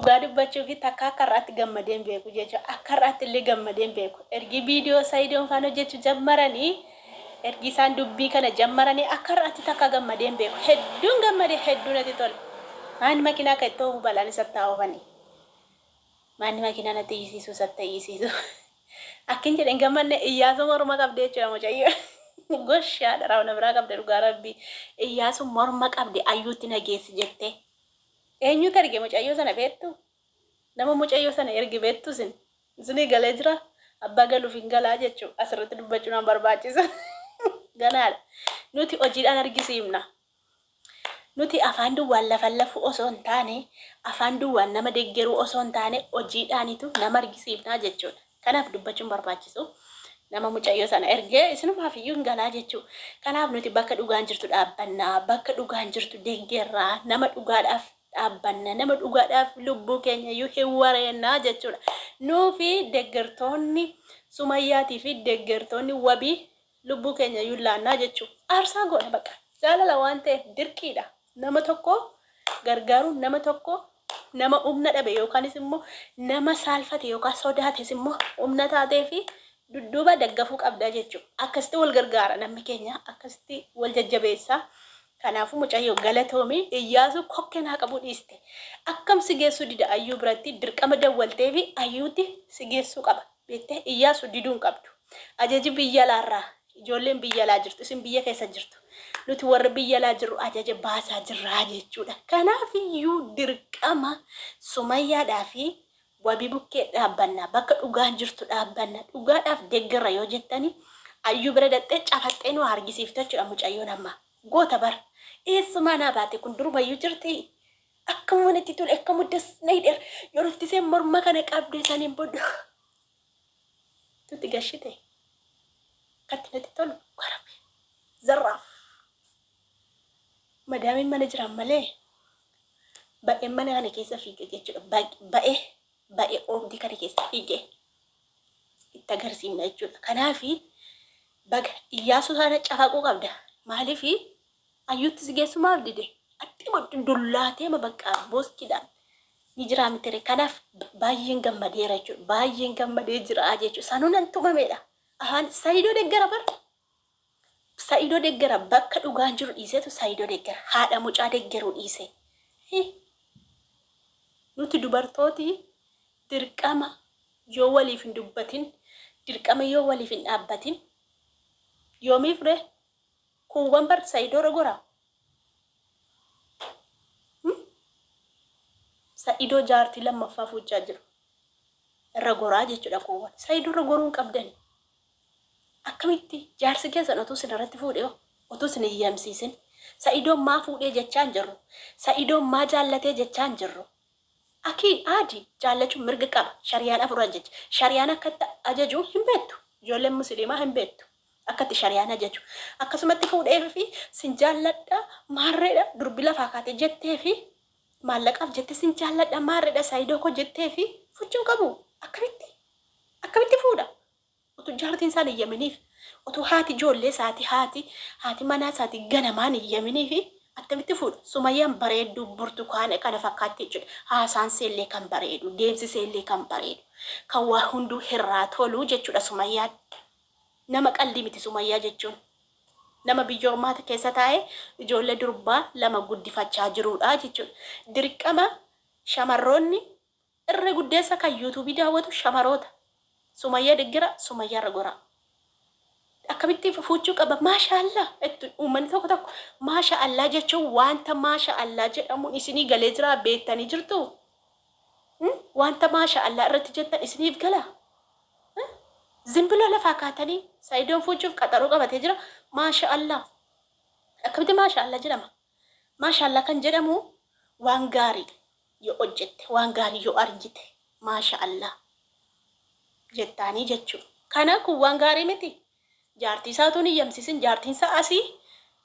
dhugaa dubbachuu fi takka akka irratti gammadeen beeku jechuudha. Akka irratti illee gammadeen beeku. Ergi viidiyoo Saidoon faan hojjechuu jammaranii ergi isaan dubbii kana jammaranii akka irratti takka gammadeen beeku. Hedduun gammadee hedduun natti tola. Maanni makiinaa kan itti oofu balaan isa taa'ufanii. Maanni makiinaa natti iyyisiisu satta iyyisiisu. Akkin jedhen gammanne Iyyaasuu morma qabdee jechuudha mucayyoo. Goshaa dharaa na biraa qabde dhugaa rabbii. Iyyaasuu morma qabde ayyuutti nageessi jettee. Eenyutu erge mucayyoo sana beektu? Nama mucayyoo sana erge beektu isinii galee jira. Abbaa galuuf hin galaa jechuudha. Asirratti dubbachuun an barbaachisa. Ganaadha. Nuti hojiidhaan argisiifna. Nuti afaan duwwaan lafa lafu osoo hin taane, afaan duwwaan nama deeggaruu osoo hin taane hojiidhaanitu nama argisiifnaa jechuudha. Kanaaf dubbachuun barbaachisu. Nama mucayyoo sana ergee isinumaaf iyyuu hin galaa jechuudha. Kanaaf nuti bakka dhugaan jirtu dhaabbannaa, bakka dhugaan jirtu deeggarraa, nama dhugaadhaaf dhaabbanna, nama dhugaadhaaf lubbuu keenya iyyuu hin wareennaa jechuudha. Nuufi deeggartoonni Sumayyaatii fi deeggartoonni Wabii lubbuu keenya iyyuu laannaa jechuudha. Aarsaa goona bakka. Jaalala waan ta'eef dirqiidha. Nama tokko gargaaruun nama tokko nama humna dhabe yookaanis immoo nama saalfate yookaan sodaates immoo humna taatee fi dudduuba daggafuu qabda jechuudha. Akkasitti wal gargaara namni keenya akkasitti wal jajjabeessa. Kanaafuu mucayyoo galatoomi Iyyaasuu kokkeen haa qabu dhiiste. Akkam si geessuu dida Ayyuu biratti dirqama dawwaltee fi Ayyuutti si geessuu qaba. Beektee Iyyaasuu diduun qabdu. Ajaji biyya alaarraa ijoolleen biyya alaa jirtu isin biyya keessa jirtu. Nuti warri biyya alaa jirru ajaja baasaa jirraa jechuudha. Kanaaf iyyuu dirqama Sumayyaadhaa fi Wabii bukkee dhaabbanna. Bakka dhugaan jirtu dhaabbanna. Dhugaadhaaf deeggarra yoo jettani Ayyuu bira dhattee cafaxxee nu argisiifte jechuudha mucayyoon amma. Goota bara. Eessumaa naa baate kun durumayyuu jirti. Akkam wanitti tole akka muddas na hidheer yoo ruftisee morma kana qabdee saniin booda. Tutti gashite. Katti natti tolu warabe. Zarraaf. Madaamiin mana jiran malee ba'een mana kana keessa fiige jechuudha. Ba'ee oobdii kana keessa fiige. Itti agarsiifna jechuudha. Kanaafi baga Iyyaasuu sana cafaquu qabda. Maaliifi Ayyuutti si geessumaaf dide. Atti dullaatee bakka booskiidhaan ni jira mitire. Kanaaf baay'een gammadeera jechuudha. Baay'een gammadee jira jechuudha. Sanuun an tumameedha. Saidoo deeggara bara. Saidoo deeggara bakka dhugaan jiru dhiiseetu Saidoo deeggara. Haadha mucaa deeggaruu dhiise. Nuti dubartooti dirqama yoo waliif hin dubbatin, dirqama yoo waliif hin dhaabbatin, yoomiif ree kuuwwan bar Saidoo ragora. Saidoo jaartii lammaffaa fuuchaa jiru. Ragoraa jechuudha kuuwwan. Saidoo ragoruun qabdani. Akkamitti jaarsi keessan otuu sin irratti fuudhee otuu sin iyyamsiisin. Saidoon maa fuudhee jechaan jirru. Saidoon maa jaallatee jechaan jirru. Akii aadi jaallachuun mirga qaba. Shariyaan afur ajaja. Shariyaan akkatti ajaju hin beektu. Ijoolleen musliimaa hin beektu. Akkatti shariyaan ajaju. Akkasumatti fuudhee fi sin jaalladha maarreedha durbi lafaa kaatee jettee fi maallaqaaf jettee sin jaalladha maarreedha Saidoo koo jettee fi fuuchuun qabu. Akkamitti fuudha. Otuu jaartiin isaan iyyaminiif otuu haati ijoollee isaati haati manaa isaati ganamaan iyyaminiif akkamitti fuudha. Sumayyaan bareedduu burtukaana kana fakkaatti jechuudha. Haasaan seellee kan bareedu, deemsi seellee kan bareedu, kan waa hunduu hirraa tolu jechuudha Sumayyaan. Nama qalbii miti Sumayyaa jechuun. Nama biyya ormaata keessa taa'ee ijoollee durbaa lama guddifachaa jirudha jechuudha. Dirqama shamarroonni irra guddeessa kan yuutuubii daawwatu shamaroota. Sumayyaa deeggara Sumayyaa ragora. Akkamitti fuuchuu qaba maashaallah uummanni tokko maashaallah jechuun wanta maashaallah jedhamu isinii galee jira beektanii jirtu. Wanta maashaallah irratti jettan isiniif gala. Zimbila lafaa kaatanii Saidoon fuuchuuf qaxaroo qabatee jira maashaallah. Akkamitti maashaallah jedhama. Maashaallah kan jedhamu waan gaarii yoo hojjette waan gaarii yoo argite maashaallah jettanii jechuudha. Kana kun waan gaarii miti. Jaartii isaatuun iyyamsiisin jaartiin isaa asii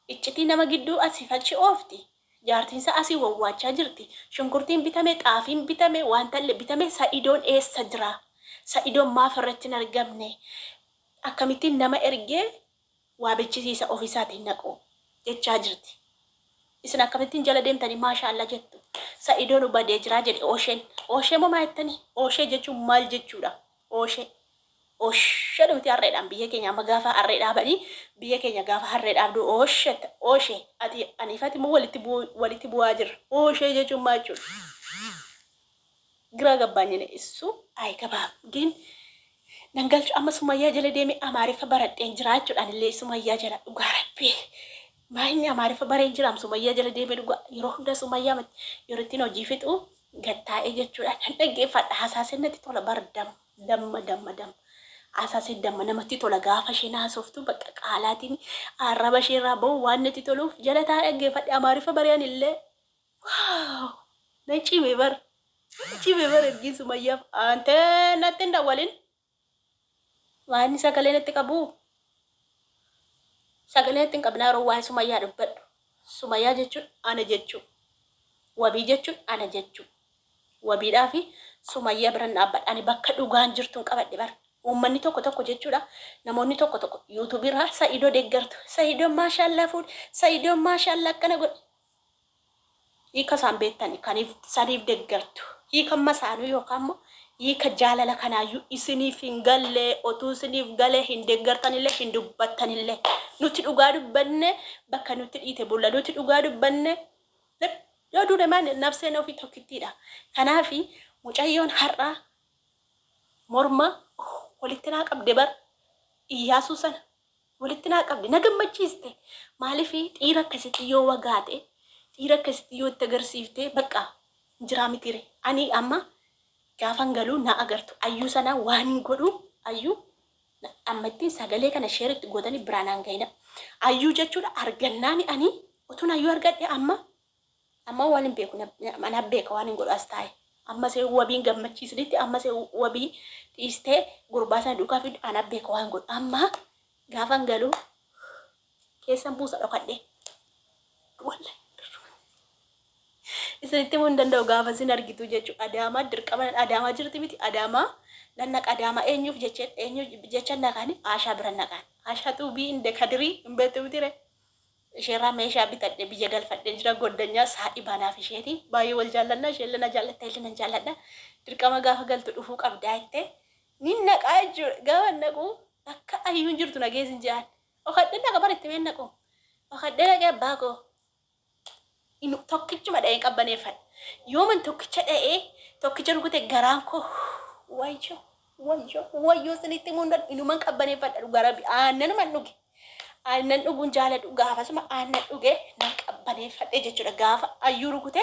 iccitii nama gidduu asii fachi oofti. Jaartiin isaa asii wawwaachaa jirti. Shunkurtiin bitame, xaafiin bitame, wanta illee bitame Saidoon eessa jira? Saidoon maaf irratti hin argamne? Akkamittiin nama ergee waa bichisiisa ofiisaatiin naqu jechaa jirti. Isin akkamittiin jala deemtanii maashaallah jettu. Sa'idoon badee jira jedhe Oshee moo maayettanii? Oshee jechuun maal jechuudha? Oshee dhumti harreedhaan biyya keenya amma gaafa harree dhaabanii biyya keenya gaafa harree dhaabdu Oshee ati aniifati moo walitti bu'aa jira? Oshee jechuun maal jechuudha? Gira gabbaanyine issu ayi gabaab gin nangalchu amma Sumayyaa jala deeme Amaariffa baradheen jira jechuudhaan illee Sumayyaa jala dhugaa rabbii. Maayini Amaariffa bareen jiraam Sumayyaa jala deeme dhugaa yeroo hunda Sumayyaa yeroo ittiin hojii fixu gattaa'ee jechuudhaan nan dhaggeeffadha haasaasen natti tola bardam damma. Asaasin damma namatti tola gaafa isheen haasoftu bakka qaalaatiin arraba isheerraa bahu waan natti toluuf jala taa'ee dhaggeeffadhe Amaariffa bareen illee waaw nan cimee bar ergiin Sumayyaaf ante natti hin dawwalin waan sagalee natti qabu sagalee natti hin qabnaa yeroo waan Sumayyaa dubbadhu Sumayyaa jechuun ana jechuun wabii jechuun ana jechuun wabiidhaa fi Sumayyaa biran dhaabbadha ani bakka dhugaan jirtuun qabadhe bar uummanni tokko jechuudha namoonni tokko YouTube irraa Sa'idoo deeggartu Sa'idoo maashaallah fuudh Sa'idoo maashaallah akkana godhe hiika isaan beektani kaniif saniif deeggartu hiika masaanuu yookaan immoo hiika jaalala kanaayyuu isiniif hin galle otuu isiniif gale hin deeggartanillee hin dubbattanillee nuti dhugaa dubbanne bakka nuti dhiite bulla nuti dhugaa dubbanne yoo duudhe maan nafseen ofii tokkittiidha kanaafi mucayyoon har'aa morma walitti naa qabde bar Iyyaasuu sana walitti naa qabde na gammachiiste maaliif dhiira akkasitti yoo wagaate dhiira akkasitti yoo itti agarsiifte bakka jiraa mitire ani amma gaafan galuu na agartu ayyuu sana waan hin godhu ayyuu ammatti sagalee kana sheeritti godhani biraanaan gayna ayyuu jechuudha argannaani ani utuun ayyuu argadhe amma waan hin beeku mana beeka waan hin godhu as taa'e amma se wabiin gammachiisnitti amma se wabii dhiistee gurbaa sana duukaa fi ana beeka waan godhu amma gaafan galuu keessan buusa dhokadhe wallahi isinitti mun danda'u gaafa sin argitu jechuudha Adaamaa dirqama Adaamaa jirti miti Adaamaa nannaqa Adaamaa eenyuuf jecha naqani Aashaa bira naqan Aashaa tuubii inde kadirii hin beektu mitire isheerraa meeshaa bitadhe biyya galfadhe jira goddanyaa saadhi baanaaf isheeti baay'ee wal jaallanna isheen lana jaallatta illee nan jaalladha dirqama gaafa galtu dhufuu qabdaa jettee ni naqaa jechuudha gaafa naqu akka ayyuun jirtu nageessin jedhan okadhe naqa baritti meen naqu okadhe naqee abbaa koo inu tokkichuma dha'ee qabbaneeffadha yooman tokkicha dha'ee tokkicha rukute garaan koo wayyoo sinitti muundan inuman qabbaneeffadha dhugaa rabbi aannanuman dhuge aannan dhuguun jaaladhu gaafasuma aannan dhuge nan qabbaneeffadhe jechuudha gaafa ayyuu rukute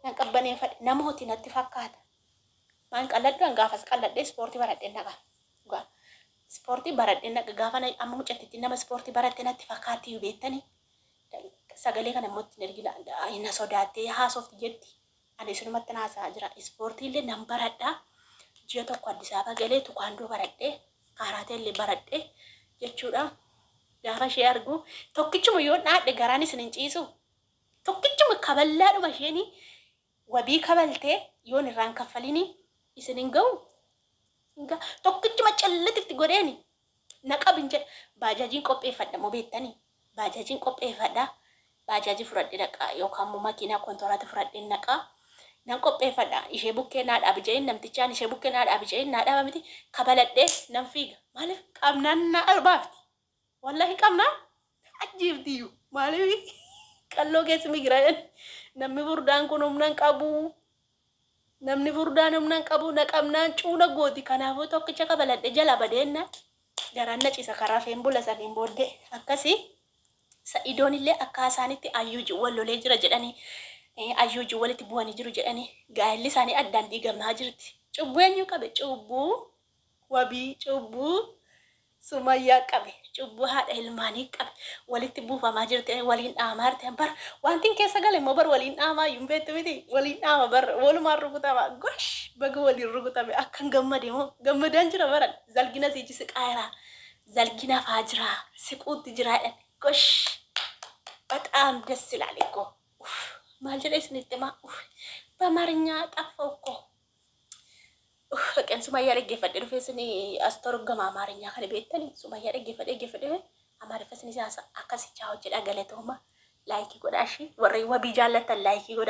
nan qabbaneeffadhe namooti natti fakkaata maan qalladhu gaafas qalladhe ispoortii baradhee naqa dhugaa ispoortii baradhee naqa gaafa amma mucattitti nama ispoortii baradhee natti fakkaatti yoo beektanii sagalee kana mootti ergina ina sodaattee haasofti jetti ani sunumatti naasaa jira ispoortii illee nan baradhaa ji'a tokko Addis Ababa galee tukaandoo baradhee kaaraatee illee baradhee jechuudha gaafa ishee argu tokkichuma yoo dhaadhe garaan isin hin ciisu tokkichuma kaballaadhuma isheenii wabii kabaltee yoon irraan kaffalini isin hin ga'u tokkichuma callatitti godheeni naqabin jedha baajaajiin qopheeffadha moo beektanii baajaajiin qopheeffadha baajaaji fudhadhe naqa yookaan immoo makiinaa kontoraata fudhadhe naqa nan qopheeffadha ishee bukkee naa dhaabi jedhin namtichaan ishee bukkee naa dhaabi jedhin naa dhaaba miti kabaladhee nan fiiga maaliif qabnaan naa arbaafti wallahi qabnaan ajjiiftiyyuu maaliif qalloo keessi migira namni furdaan kun humnan qabu namni furdaan humnan qabu na qabnaan cuuna gooti kanaafuu tokkicha kabaladhe jala badeenna garaan na ciisa karaa feen bula saniin booddee akkasii Sa'idoon illee akka isaanitti ayyuu wal lolee jira jedhanii ayyuu walitti bu'anii jiru jedhanii gaa'elli isaanii addaan diigamaa jirti cubbuu eenyu qabe cubbuu wabii cubbuu Sumayyaa qabe cubbuu haadha ilmaanii qabe walitti buufamaa jirti waliin dhaamaa jirti bar wantiin keessa gale immoo bar waliin dhaamaa iyyuu beektu miti waliin dhaama bar walumaan rukutama gosh baga waliin rukutame akkan gammade moo gammadaan jira baran zalgina sichi siqaayiraa zalgina faa jira siquutti jiraadhan gosh በጣም ደስ ይላል እኮ ማልጀለ ስንጥማ በአማርኛ ጠፋው እኮ ቀን ሱማያ ረገ ፈደዱ ፈስኒ አስተርጎማ አማርኛ ካለ ቤተኒ ሱማያ ረገ ፈደደ አማር ፈስኒ ሲያሳ አካሲቻው ጀዳ ገለተውማ ላይክ ጎዳሺ ወሬ ወቢጃለተ ላይክ ጎዳ